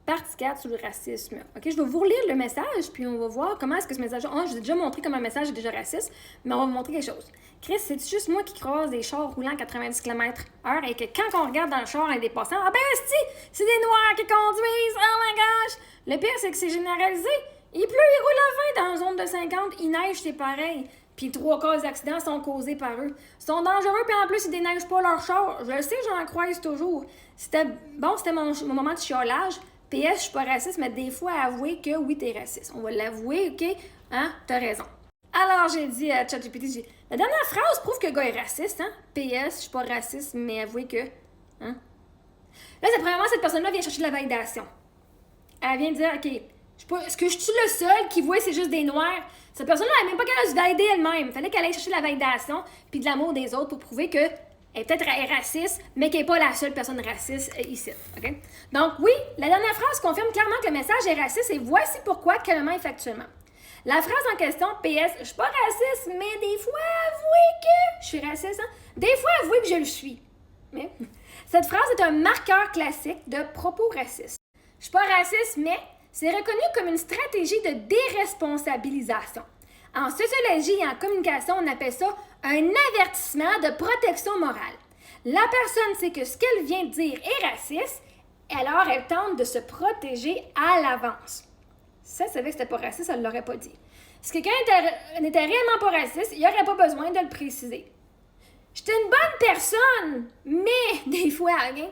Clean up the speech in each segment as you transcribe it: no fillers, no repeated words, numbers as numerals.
Partie 4 sur le racisme. OK, je vais vous relire le message, puis on va voir comment est-ce que ce message... Oh, je vous ai déjà montré comment un message est déjà raciste, mais on va vous montrer quelque chose. Chris, c'est juste moi qui croise des chars roulant à 90 km/h et que quand on regarde dans le char avec des passants, ah ben c'est des Noirs qui conduisent, oh my gosh! Le pire, c'est que c'est généralisé. Il pleut, il roule à 20 dans une zone de 50, il neige, c'est pareil. Puis 3 des accidents sont causés par eux. Ils sont dangereux, puis en plus, ils déneigent pas leur char. Je le sais, j'en croise toujours. C'était mon moment de chiolage. PS, je suis pas raciste, mais des fois, avouer que oui, t'es raciste. On va l'avouer, OK? Hein? T'as raison. Alors, j'ai dit à ChatGPT, la dernière phrase prouve que le gars est raciste, hein? PS, je suis pas raciste, mais avouer que... Hein? Là, c'est premièrement, cette personne-là vient chercher de la validation. Elle vient dire, OK, est-ce que je suis le seul qui voit c'est juste des noirs? Cette personne-là, elle n'a même pas qu'elle a se valider elle-même. Il fallait qu'elle aille chercher de la validation puis de l'amour des autres pour prouver que elle est peut-être raciste, mais qu'elle n'est pas la seule personne raciste ici. OK? Donc, oui, la dernière phrase confirme clairement que le message est raciste et voici pourquoi clairement et factuellement. La phrase en question, PS, je suis pas raciste, mais des fois, avouez que je suis raciste, hein? Des fois, avouez que je le suis. Mais cette phrase est un marqueur classique de propos racistes. Je suis pas raciste, mais c'est reconnu comme une stratégie de déresponsabilisation. En sociologie et en communication, on appelle ça un avertissement de protection morale. La personne sait que ce qu'elle vient de dire est raciste, alors elle tente de se protéger à l'avance. Si elle savait que c'était pas raciste, elle ne l'aurait pas dit. Si quelqu'un n'était réellement pas raciste, il n'y aurait pas besoin de le préciser. J'étais une bonne personne, mais des fois, hein,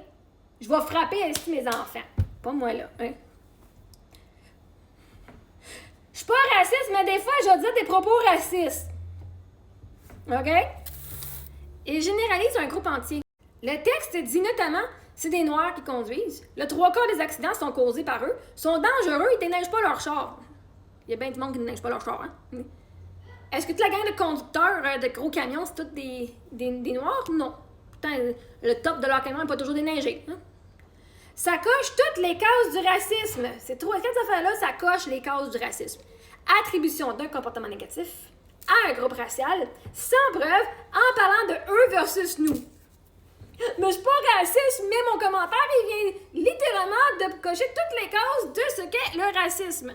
je vais frapper ainsi mes enfants. Pas moi, là. Hein? Je suis pas raciste, mais des fois, je vais dire des propos racistes. OK? Et généralise un groupe entier. Le texte dit notamment, c'est des Noirs qui conduisent. Le 3/4 des accidents sont causés par eux, sont dangereux, ils déneigent pas leur char. Il y a bien du monde qui ne déneige pas leur char, hein? Est-ce que toute la gang de conducteurs de gros camions, c'est tous des Noirs? Non. Pourtant, le top de leur camion n'est pas toujours déneigé. Hein? Ça coche toutes les cases du racisme. Ces 3-4 affaires-là, ça coche les cases du racisme. Attribution d'un comportement négatif à un groupe racial, sans preuve, en parlant de eux versus nous. Mais je suis pas raciste, mais mon commentaire, il vient littéralement de cocher toutes les cases de ce qu'est le racisme.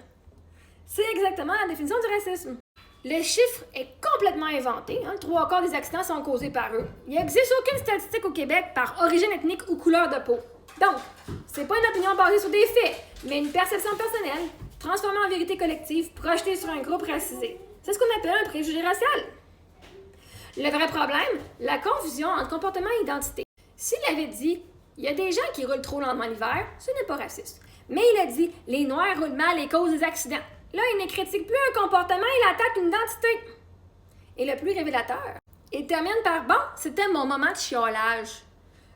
C'est exactement la définition du racisme. Le chiffre est complètement inventé. Hein? 3/4 des accidents sont causés par eux. Il n'existe aucune statistique au Québec par origine ethnique ou couleur de peau. Donc, c'est pas une opinion basée sur des faits, mais une perception personnelle, transformée en vérité collective, projetée sur un groupe racisé. C'est ce qu'on appelle un préjugé racial. Le vrai problème, la confusion entre comportement et identité. S'il avait dit « il y a des gens qui roulent trop lentement l'hiver », ce n'est pas raciste. Mais il a dit « les Noirs roulent mal et causent des accidents ». Là, il ne critique plus un comportement, il attaque une identité. Et le plus révélateur, il termine par « bon, c'était mon moment de chiolage ».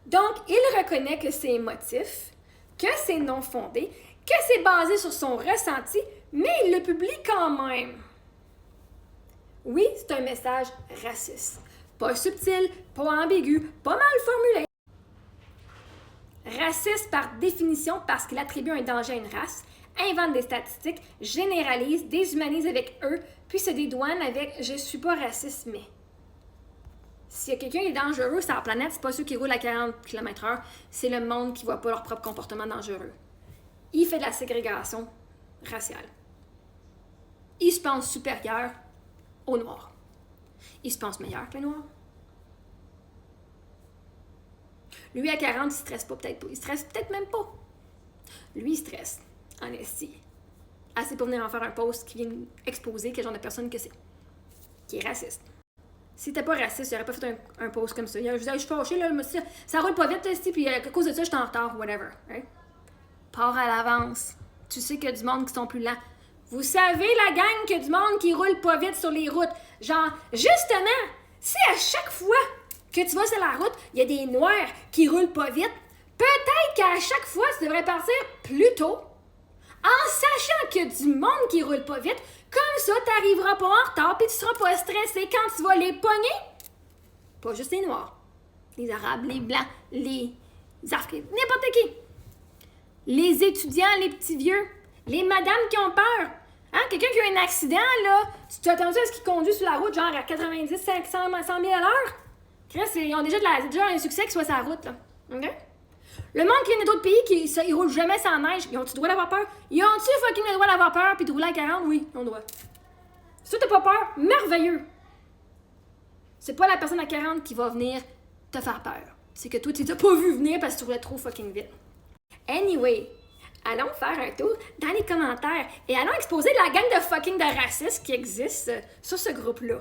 Donc, il reconnaît que c'est émotif, que c'est non fondé, que c'est basé sur son ressenti, mais il le publie quand même. Oui, c'est un message raciste. Pas subtil, pas ambigu, pas mal formulé. Raciste par définition parce qu'il attribue un danger à une race, invente des statistiques, généralise, déshumanise avec eux, puis se dédouane avec « je suis pas raciste, mais ». S'il y a quelqu'un qui est dangereux sur la planète, c'est pas ceux qui roulent à 40 km/h, c'est le monde qui voit pas leur propre comportement dangereux. Il fait de la ségrégation raciale. Il se pense supérieur aux Noirs. Il se pense meilleur que les Noirs. Lui, à 40, il stresse pas, peut-être pas. Il stresse peut-être même pas. Lui, il stresse. En esti. Assez pour venir en faire un post qui vient exposer quel genre de personne que c'est. Qui est raciste. Si t'es pas raciste, il aurait pas fait un post comme ça. Je suis fâchée, là, ça roule pas vite, esti, puis à cause de ça, je suis en retard, whatever. Right? Pars à l'avance. Tu sais qu'il y a du monde qui sont plus lents. Vous savez, la gang, qu'il y a du monde qui roule pas vite sur les routes. Genre, justement, si à chaque fois que tu vas sur la route, il y a des Noirs qui roulent pas vite, peut-être qu'à chaque fois, tu devrais partir plus tôt, en sachant qu'il y a du monde qui roule pas vite. Comme ça, tu n'arriveras pas en retard et tu seras pas stressé quand tu vas les pogner. Pas juste les Noirs. Les Arabes, les Blancs, les Africains, n'importe qui. Les étudiants, les petits vieux, les madames qui ont peur. Hein? Quelqu'un qui a un accident, là, tu t'es attendu à ce qu'il conduit sur la route, genre à 90, 500, 100 000 à l'heure? Chris, ils ont déjà un succès qu'ils soient sur la route, là. OK? Le monde qui vient d'autres pays, ils roulent jamais sans neige, ils ont-tu le droit d'avoir peur? Ils ont-tu fucking le droit d'avoir peur puis de rouler à 40? Oui, ils ont le droit. Si tu n'as pas peur, merveilleux. C'est pas la personne à 40 qui va venir te faire peur. C'est que toi, tu t'as pas vu venir parce que tu roulais trop fucking vite. Anyway, allons faire un tour dans les commentaires et allons exposer la gang de fucking de racistes qui existe sur ce groupe-là.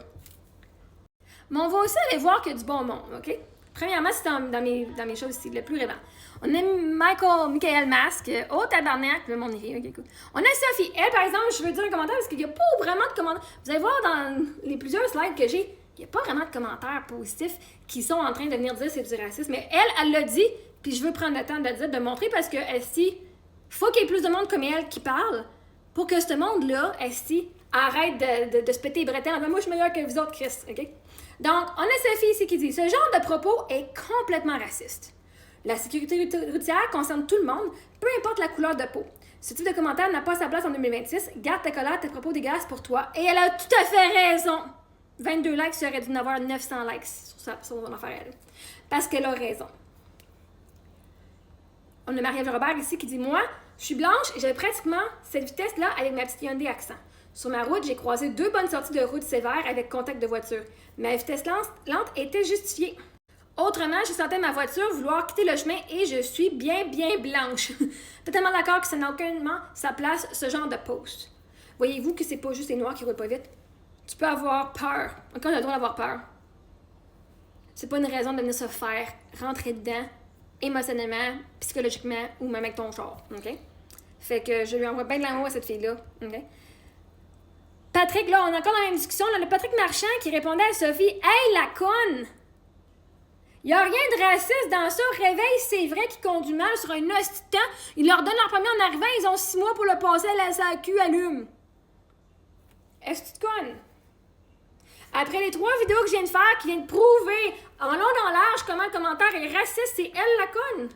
Mais on va aussi aller voir qu'il y a du bon monde, OK? Premièrement, c'est dans mes choses ici, le plus révent. On a Michael Masque, oh tabarnak, le monde est ok, cool. On a Sophie, elle par exemple, je veux dire un commentaire parce qu'il n'y a pas vraiment de commentaires. Vous allez voir dans les plusieurs slides que j'ai, il n'y a pas vraiment de commentaires positifs qui sont en train de venir dire c'est du racisme. Mais elle l'a dit, puis je veux prendre le temps de le dire, de montrer parce que Esti, faut qu'il y ait plus de monde comme elle qui parle pour que ce monde-là, Esti, arrête de se péter les bretelles en disant moi je suis meilleure que vous autres, Chris, ok? Donc, on a Sophie ici qui dit ce genre de propos est complètement raciste. La sécurité routière concerne tout le monde, peu importe la couleur de peau. Ce type de commentaire n'a pas sa place en 2026. Garde ta colère, tes propos dégueulasses pour toi. Et elle a tout à fait raison. 22 likes, ça aurait dû en avoir 900 likes sur son affaire, elle. Parce qu'elle a raison. On a Marie-Ève Robert ici qui dit moi, je suis blanche et j'avais pratiquement cette vitesse-là avec ma petite Hyundai Accent. Sur ma route, j'ai croisé 2 bonnes sorties de route sévères avec contact de voiture. Ma vitesse lente était justifiée. Autrement, je sentais ma voiture vouloir quitter le chemin et je suis bien blanche. Totalement d'accord que ça n'a aucunement sa place, ce genre de post. Voyez-vous que c'est pas juste les noirs qui roulent pas vite? Tu peux avoir peur. Encore, on a le droit d'avoir peur. C'est pas une raison de venir se faire rentrer dedans émotionnellement, psychologiquement ou même avec ton char. OK? Fait que je lui envoie bien de l'amour à cette fille-là. OK? Patrick, là, on est encore dans la même discussion. Là, le Patrick Marchand qui répondait à Sophie hey, la conne! Il n'y a rien de raciste dans ça. Réveille, c'est vrai qu'il conduit mal sur un hostie de temps. Il leur donne leur permis en arrivant. Ils ont 6 mois pour le passer à la SAQ allume. Est-ce que tu te connes? Après les 3 vidéos que je viens de faire qui viennent prouver en long et en large comment le commentaire est raciste, c'est elle la conne.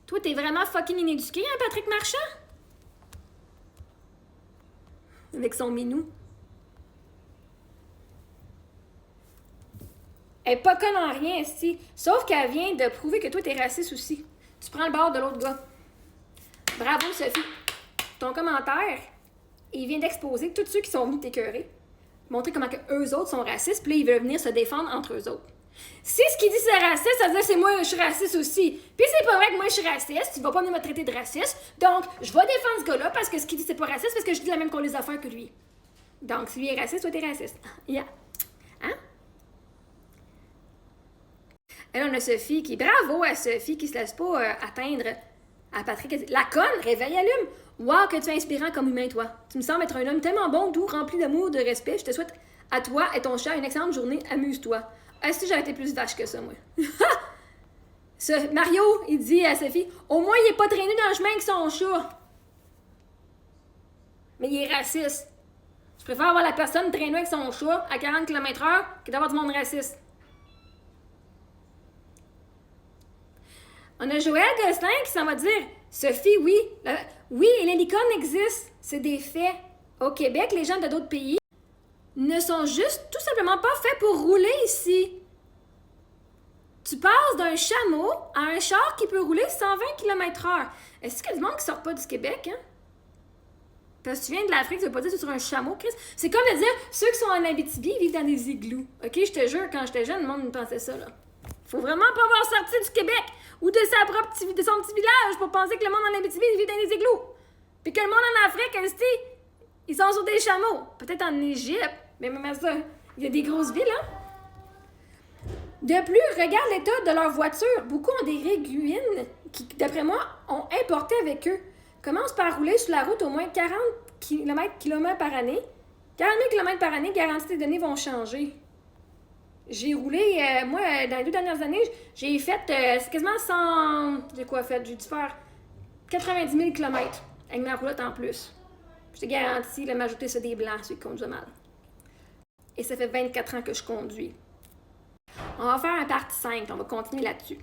Toi, t'es vraiment fucking inéduqué, hein, Patrick Marchand? Avec son minou. Elle est pas conne en rien, ici. Sauf qu'elle vient de prouver que toi, t'es raciste aussi. Tu prends le bord de l'autre gars. Bravo, Sophie. Ton commentaire, il vient d'exposer tous ceux qui sont venus t'écœurer. Montrer comment que eux autres sont racistes, puis là, ils veulent venir se défendre entre eux autres. Si ce qu'il dit c'est raciste, ça veut dire que c'est moi, je suis raciste aussi. Puis c'est pas vrai que moi, je suis raciste, tu vas pas venir me traiter de raciste. Donc, je vais défendre ce gars-là parce que ce qu'il dit c'est pas raciste, parce que je dis la même qu'on les affaires que lui. Donc, si lui est raciste, toi, t'es raciste. Yeah. Hein? Et là, on a Sophie qui... Bravo à Sophie qui se laisse pas atteindre à Patrick. La conne, réveille, allume. Wow, que tu es inspirant comme humain, toi. Tu me sembles être un homme tellement bon, doux, rempli d'amour, de respect. Je te souhaite à toi et ton chat une excellente journée. Amuse-toi. Ah, si j'aurais été plus vache que ça, moi. Mario, il dit à Sophie, au moins, il est pas traîné dans le chemin avec son chat. Mais il est raciste. Je préfère avoir la personne traîner avec son chat à 40 km/h que d'avoir du monde raciste. On a Joël Gosselin qui s'en va dire Sophie, oui, oui, les licornes existent, c'est des faits. Au Québec, les gens de d'autres pays ne sont juste tout simplement pas faits pour rouler ici. Tu passes d'un chameau à un char qui peut rouler 120 km/h. Est-ce qu'il y a du monde qui sort pas du Québec, hein? Parce que tu viens de l'Afrique, tu veux pas dire que tu es sur un chameau, Chris? C'est comme de dire, ceux qui sont en Abitibi vivent dans des igloos. OK, je te jure, quand j'étais jeune, le monde me pensait ça, là. Faut vraiment pas avoir sorti du Québec ou de son petit village pour penser que le monde en Abitibi vit dans des igloos. Puis que le monde en Afrique, ils sont sur des chameaux. Peut-être en Égypte, mais même à ça, il y a des grosses villes, hein? De plus, regarde l'état de leur voiture. Beaucoup ont des ruines qui, d'après moi, ont importé avec eux. Commence par rouler sur la route au moins 40 km par année. 40 000 km par année, garantie tes données vont changer. J'ai roulé, moi, dans les 2 dernières années, j'ai fait c'est quasiment 100... J'ai quoi fait? J'ai dû faire 90 000 km avec ma roulotte en plus. Je te garantis, la majorité, c'est des blancs, ceux qui conduisent mal. Et ça fait 24 ans que je conduis. On va faire un partie 5, on va continuer là-dessus.